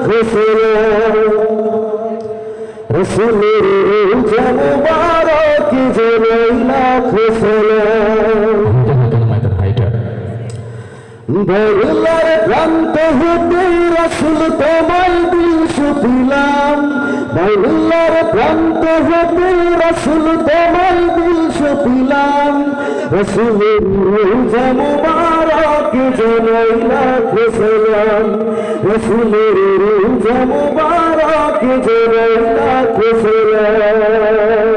সালাম রসুলের রোজা মুবারক জানাই লাখ সালাম বাংলার প্রান্ত হতে রসুল তোমায় দিল শুধিলাম বাংলার প্রান্ত হতে রসুল তোমায় দিল শুধিলাম রসুলের রোজা মুবারক জানাই লাখ সালাম রসুলের রোজা মুবারক জানাই লাখ সালাম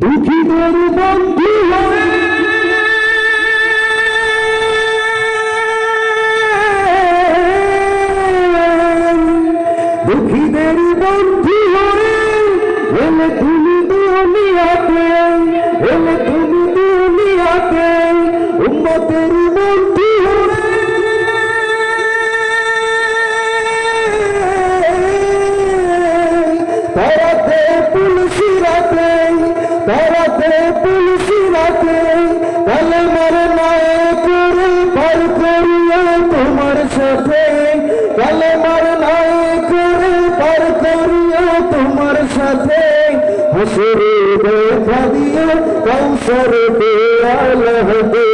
দুঃখীদের বন্ধু হয়ে দুঃখীদের বন্ধু হয়ে এলে তুমি দুনিয়াতে এলে তুমি দুনিয়াতে উম্মতের বন্ধু হয়ে তারাতে পুলসিরাতে তারাতে পুলসিরাতে তালে মারে নায়ে করে পার করিয়া তোমার সাথে তালে মারে নায়ে করে পার করিয়া তোমার সাথে হাসরে দেখা দিয়ে কৌশর দেয়াল দে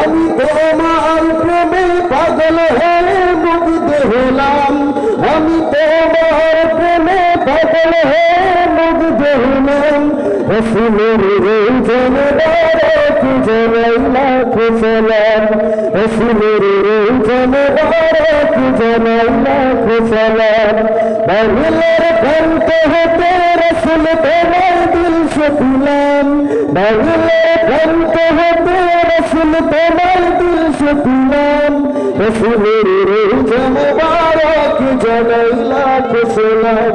আমি তোমার প্রেমে পাগল হয়ে মুগ্ধ হলাম আমি তোমার প্রেমে পাগল হয়ে মুগ্ধ হলাম রসুলের রোজা মুবারক জানাই লাখ সালাম রসুলের রোজা মুবারক জানাই লাখ সালাম বাংলার প্রান্ত হতে রসুল তোমার দিল শুধিলাম বাংলার প্রান্ত হতে রসুল তোমার দিল শুধিলাম রসুলের রোজা মুবারক জানাই লাখ সালাম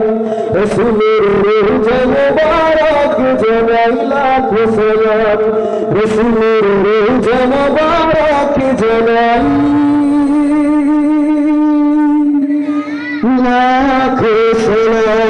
রসুলের রোজা মুবারক জানাই লাখ সালাম রসুলের রোজা মুবারক জানাই লাখ সালাম